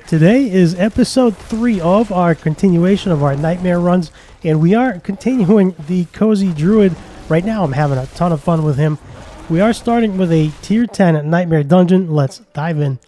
Today is episode 3 of our continuation of our nightmare runs, and we are continuing the Cozy Druid. Right now I'm having a ton of fun with him. We are starting with a tier 10 nightmare dungeon. Let's dive in.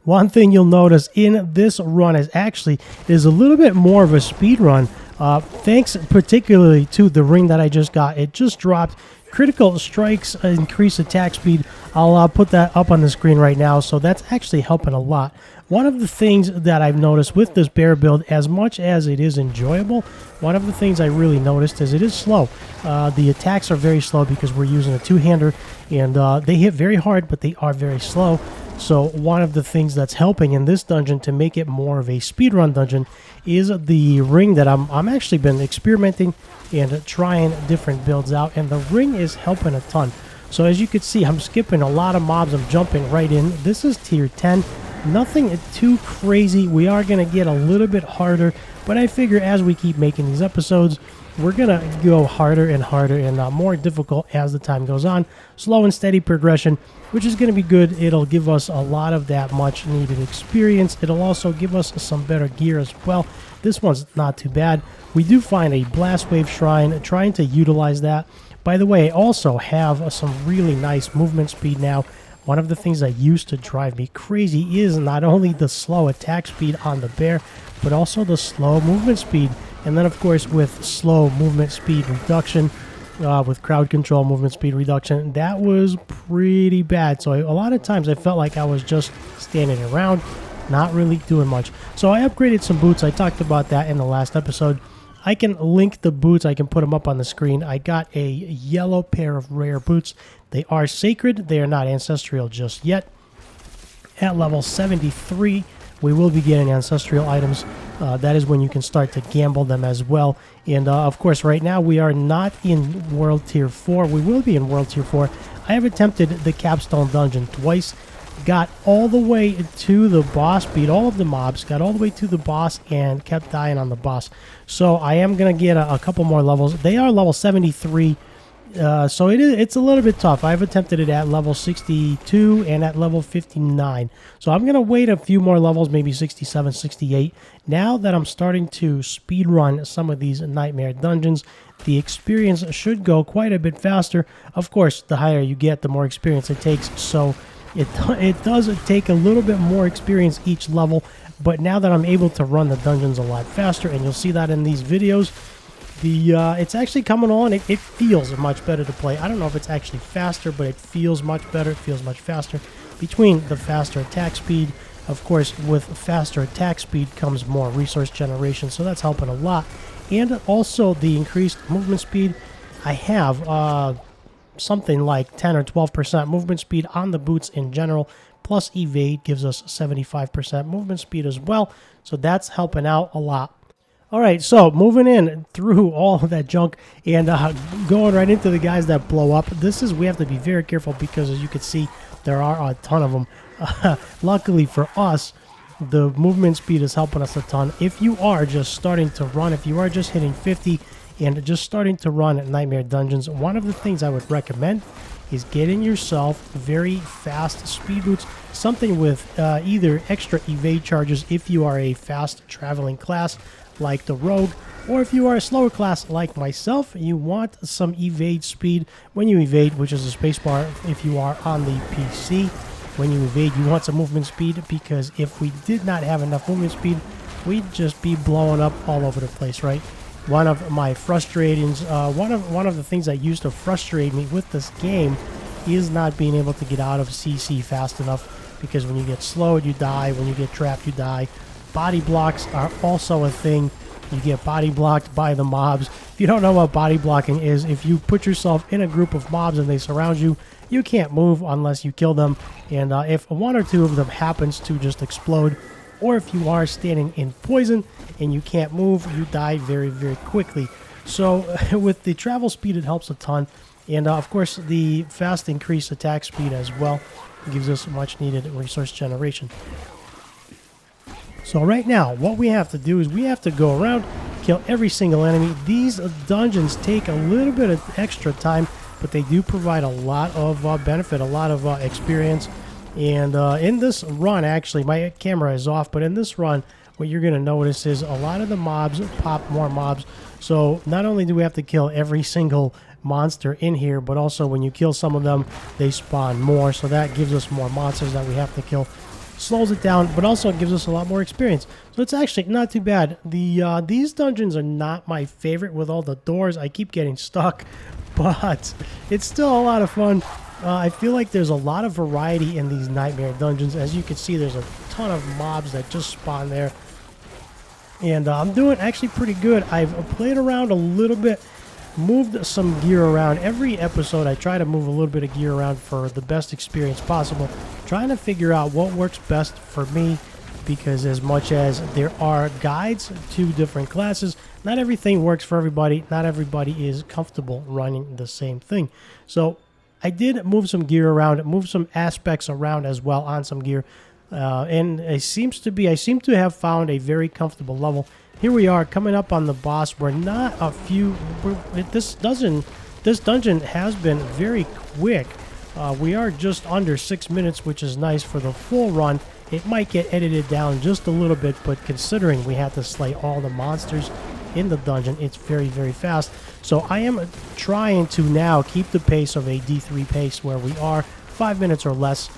One thing you'll notice in this run is actually a little bit more of a speed run. Thanks particularly to the ring that I just got. It just dropped critical strikes, increase attack speed. I'll put that up on the screen right now, so that's actually helping a lot. One of the things that I've noticed with this bear build, as much as it is enjoyable, one of the things I really noticed is it is slow. The attacks are very slow because we're using a two-hander, and they hit very hard, but they are very slow. So one of the things that's helping in this dungeon to make it more of a speedrun dungeon is the ring that I'm actually been experimenting and trying different builds out, and the ring is helping a ton. So as you can see, I'm skipping a lot of mobs. I'm jumping right in. This is tier 10. Nothing too crazy. We are going to get a little bit harder, but I figure as we keep making these episodes, we're going to go harder and harder and more difficult as the time goes on. Slow and steady progression, which is going to be good. It'll give us a lot of that much needed experience. It'll also give us some better gear as well. This one's not too bad. We do find a Blast Wave Shrine, trying to utilize that. By the way, I also have some really nice movement speed now. One of the things that used to drive me crazy is not only the slow attack speed on the bear, but also the slow movement speed. And then, of course, with slow movement speed reduction, with crowd control movement speed reduction, that was pretty bad. So a lot of times I felt like I was just standing around, not really doing much. So I upgraded some boots. I talked about that in the last episode. I can link the boots. I can put them up on the screen. I got a yellow pair of rare boots. They are sacred. They are not ancestral just yet. At level 73, we will be getting ancestral items. That is when you can start to gamble them as well. And of course, right now we are not in World Tier 4. We will be in World Tier 4. I have attempted the Capstone Dungeon twice. Got all the way to the boss, beat all of the mobs, got all the way to the boss, and kept dying on the boss. So I am going to get a couple more levels. They are level 73, so it's a little bit tough. I've attempted it at level 62 and at level 59. So I'm going to wait a few more levels, maybe 67, 68. Now that I'm starting to speedrun some of these nightmare dungeons, the experience should go quite a bit faster. Of course, the higher you get, the more experience it takes, so it does take a little bit more experience each level, but now that I'm able to run the dungeons a lot faster, and you'll see that in these videos, it's actually coming on. It feels much better to play. I don't know if it's actually faster, but it feels much better. It feels much faster. Between the faster attack speed, of course, with faster attack speed comes more resource generation, so that's helping a lot. And also the increased movement speed. I have something like 10 or 12% movement speed on the boots in general, plus evade gives us 75% movement speed as well, so that's helping out a lot. All right, so moving in through all of that junk and going right into the guys that blow up. We have to be very careful because, as you can see, there are a ton of them. Luckily for us, the movement speed is helping us a ton. If you are just starting to run, if you are just hitting 50 and just starting to run nightmare dungeons, one of the things I would recommend is getting yourself very fast speed boots, something with either extra evade charges if you are a fast traveling class like the rogue, or if you are a slower class like myself, you want some evade speed when you evade, which is a spacebar if you are on the PC. When you evade, you want some movement speed, because if we did not have enough movement speed, we'd just be blowing up all over the place, right? One of my frustrations, one of the things that used to frustrate me with this game is not being able to get out of CC fast enough, because when you get slowed, you die. When you get trapped, you die. Body blocks are also a thing. You get body blocked by the mobs. If you don't know what body blocking is, if you put yourself in a group of mobs and they surround you, you can't move unless you kill them. And if one or two of them happens to just explode, or if you are standing in poison and you can't move, you die very, very quickly. So with the travel speed, it helps a ton. And of course, the fast increased attack speed as well gives us much needed resource generation. So right now, what we have to do is we have to go around, kill every single enemy. These dungeons take a little bit of extra time, but they do provide a lot of benefit, a lot of experience. And in this run, actually, my camera is off, but in this run, what you're going to notice is a lot of the mobs pop more mobs. So not only do we have to kill every single monster in here, but also when you kill some of them, they spawn more. So that gives us more monsters that we have to kill. Slows it down, but also gives us a lot more experience. So it's actually not too bad. These dungeons are not my favorite with all the doors. I keep getting stuck, but it's still a lot of fun. I feel like there's a lot of variety in these Nightmare dungeons. As you can see, there's a ton of mobs that just spawn there. And I'm doing actually pretty good. I've played around a little bit, moved some gear around. Every episode, I try to move a little bit of gear around for the best experience possible. Trying to figure out what works best for me, because as much as there are guides to different classes, not everything works for everybody. Not everybody is comfortable running the same thing. So I did move some gear around, move some aspects around as well on some gear. And I seem to have found a very comfortable level. Here we are coming up on the boss. We're not a few. This dungeon has been very quick. We are just under 6 minutes, which is nice for the full run. It might get edited down just a little bit, but considering we had to slay all the monsters in the dungeon, it's very, very fast. So I am trying to now keep the pace of a D3 pace, where we are 5 minutes or less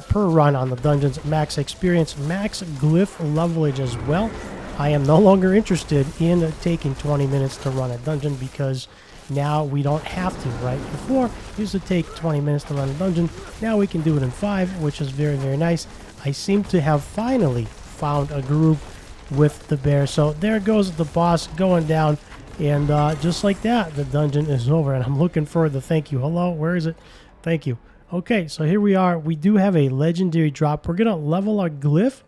per run on the dungeons. Max experience, max glyph levelage as well. I am no longer interested in taking 20 minutes to run a dungeon, because now we don't have to, right? Before, it used to take 20 minutes to run a dungeon. Now we can do it in 5, which is very, very nice. I seem to have finally found a groove with the bear. So there goes the boss going down, and just like that, the dungeon is over. And I'm looking for the thank you. Hello, where is it? Thank you. Okay, so here we are. We do have a legendary drop. We're going to level our glyph,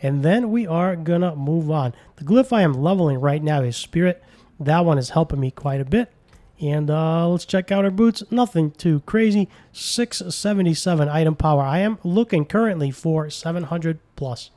and then we are going to move on. The glyph I am leveling right now is Spirit. That one is helping me quite a bit. And let's check out our boots. Nothing too crazy. 677 item power. I am looking currently for 700 plus.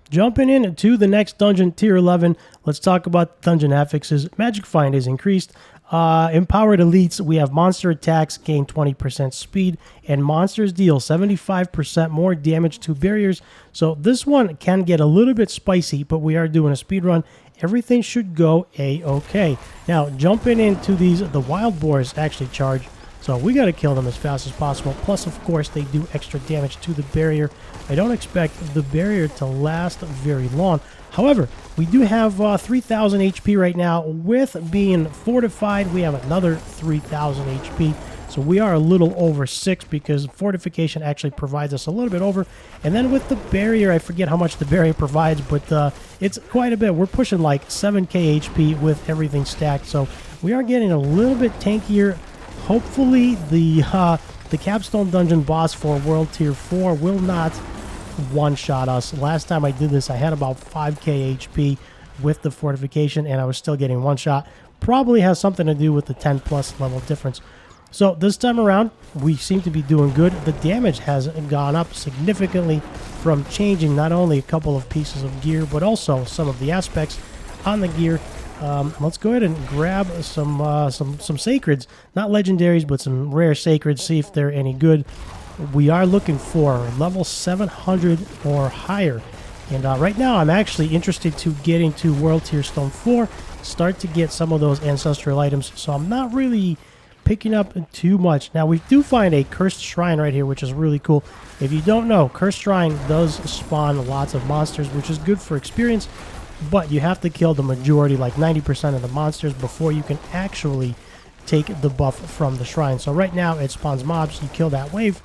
Jumping into the next dungeon, tier 11. Let's talk about dungeon affixes. Magic Find is increased. Empowered elites, we have monster attacks gain 20% speed, and monsters deal 75% more damage to barriers. So this one can get a little bit spicy, but we are doing a speed run. Everything should go a-okay. Now, jumping into these, the wild boars actually charge, so we got to kill them as fast as possible. Plus, of course, they do extra damage to the barrier. I don't expect the barrier to last very long. However, we do have 3,000 HP right now. With being fortified, we have another 3,000 HP. So we are a little over 6, because fortification actually provides us a little bit over. And then with the barrier, I forget how much the barrier provides, but it's quite a bit. We're pushing like 7k HP with everything stacked. So we are getting a little bit tankier. Hopefully the capstone dungeon boss for World Tier 4 will not one-shot us. Last time I did this, I had about 5k HP with the fortification, and I was still getting one-shot. Probably has something to do with the 10 plus level difference. So this time around, we seem to be doing good. The damage has gone up significantly from changing not only a couple of pieces of gear, but also some of the aspects on the gear. Let's go ahead and grab some sacreds, not legendaries, but some rare sacreds, see if they're any good. We are looking for level 700 or higher. And right now, I'm actually interested to getting to World Tier Stone 4, start to get some of those ancestral items. So I'm not really picking up too much. Now, we do find a Cursed Shrine right here, which is really cool. If you don't know, Cursed Shrine does spawn lots of monsters, which is good for experience, but you have to kill the majority, like 90% of the monsters, before you can actually take the buff from the shrine. So right now, it spawns mobs. You kill that wave,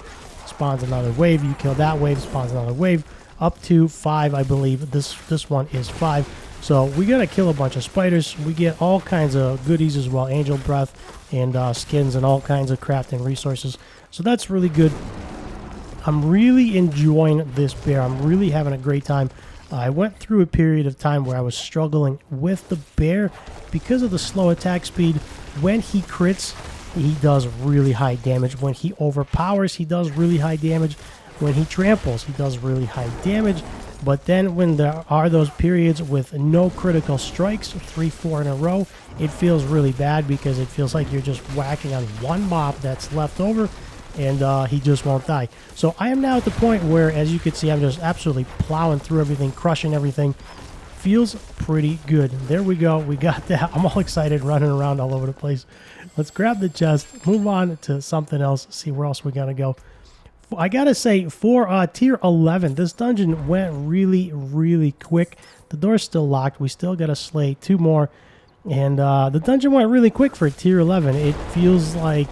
spawns another wave. You kill that wave, spawns another wave. Up to 5, I believe. This one is 5. So we gotta kill a bunch of spiders. We get all kinds of goodies as well, angel breath and skins and all kinds of crafting resources. So that's really good. I'm really enjoying this bear. I'm really having a great time. I went through a period of time where I was struggling with the bear because of the slow attack speed. When he crits, he does really high damage. When he overpowers, he does really high damage. When he tramples, he does really high damage. But then when there are those periods with no critical strikes, 3-4 in a row, it feels really bad because it feels like you're just whacking on one mob that's left over, and he just won't die. So I am now at the point where, as you can see, I'm just absolutely plowing through everything, crushing everything. Feels pretty good. There we go. We got that. I'm all excited, running around all over the place. Let's grab the chest, move on to something else, see where else we gotta go. I gotta say, for tier 11, this dungeon went really, really quick. The door's still locked. We still gotta slay 2 more. And the dungeon went really quick for tier 11. It feels like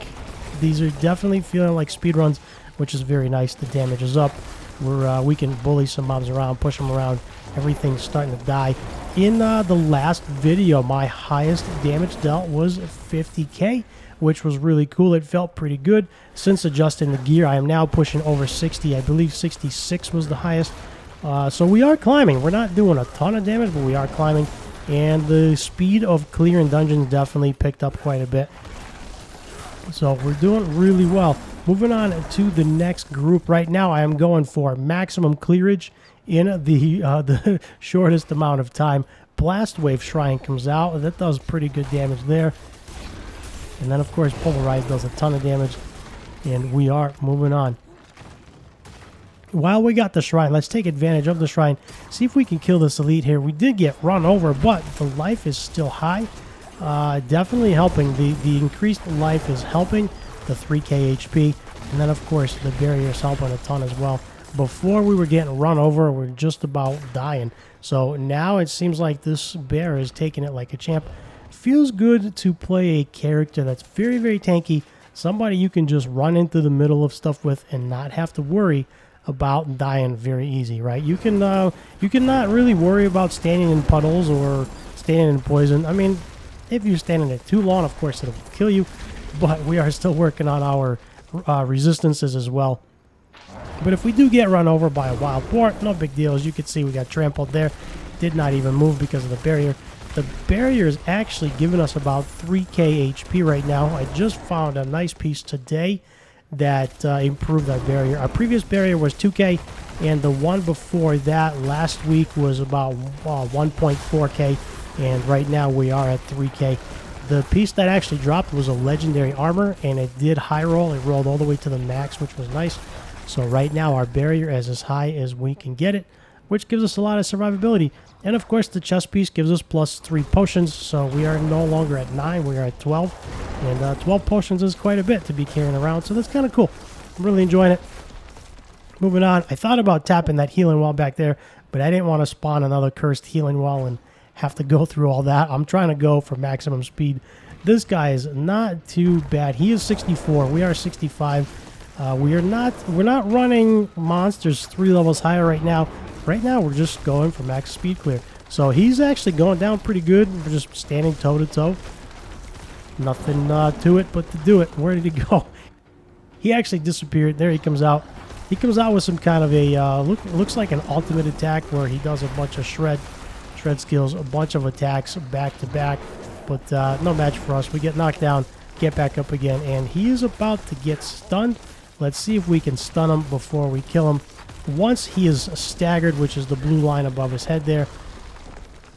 these are definitely feeling like speedruns, which is very nice. The damage is up. We can bully some mobs around, push them around. Everything's starting to die. In the last video, my highest damage dealt was 50k, which was really cool. It felt pretty good. Since adjusting the gear, I am now pushing over 60. I believe 66 was the highest. So we are climbing. We're not doing a ton of damage, but we are climbing. And the speed of clearing dungeons definitely picked up quite a bit. So we're doing really well. Moving on to the next group. Right now, I am going for maximum clearage in the shortest amount of time. Blast Wave Shrine comes out. That does pretty good damage there. And then, of course, Polarize does a ton of damage. And we are moving on. While we got the shrine, let's take advantage of the shrine. See if we can kill this elite here. We did get run over, but the life is still high. Definitely helping. The increased life is helping. The 3k HP. And then, of course, the barrier is helping a ton as well. Before we were getting run over, we're just about dying. So now it seems like this bear is taking it like a champ. Feels good to play a character that's very, very tanky. Somebody you can just run into the middle of stuff with and not have to worry about dying very easy, right? You can not really worry about standing in puddles or standing in poison. I mean, if you're standing there too long, of course it'll kill you. But we are still working on our resistances as well. But if we do get run over by a wild boar, no big deal. As you can see, we got trampled there. Did not even move because of the barrier. The barrier is actually giving us about 3k HP right now. I just found a nice piece today that improved our barrier. Our previous barrier was 2k, and the one before that last week was about 1.4k, and right now we are at 3k. The piece that actually dropped was a legendary armor, and it did high roll. It rolled all the way to the max, which was nice. So right now our barrier is as high as we can get it, which gives us a lot of survivability. And of course the chest piece gives us +3 potions, so we are no longer at 9, we are at 12. And 12 potions is quite a bit to be carrying around, so that's kind of cool. I'm really enjoying it. Moving on, I thought about tapping that healing wall back there, but I didn't want to spawn another cursed healing wall and have to go through all that. I'm trying to go for maximum speed. This guy is not too bad. He is 64. We are 65. We're not running monsters 3 levels higher right now. Right now, we're just going for max speed clear. So he's actually going down pretty good. We're just standing toe to toe. Nothing to it but to do it. Where did he go? He actually disappeared. There he comes out. He comes out with some kind of a looks like an ultimate attack where he does a bunch of shred skills, a bunch of attacks back to back. But no match for us. We get knocked down, get back up again, and he is about to get stunned. Let's see if we can stun him before we kill him. Once he is staggered, which is the blue line above his head there,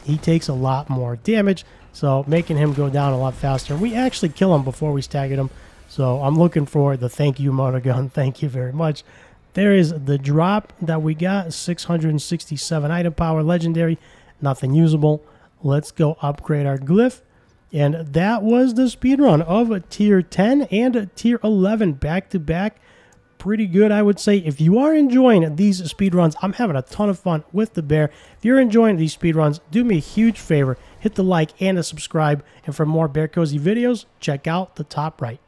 he takes a lot more damage, so making him go down a lot faster. We actually kill him before we staggered him, so I'm looking for the thank you motor gun. Thank you very much. There is the drop that we got, 667 item power, legendary, nothing usable. Let's go upgrade our glyph. And that was the speedrun of tier 10 and tier 11 back to back. Pretty good, I would say. If you are enjoying these speedruns, I'm having a ton of fun with the bear. If you're enjoying these speedruns, do me a huge favor. Hit the like and the subscribe. And for more BearCozy videos, check out the top right.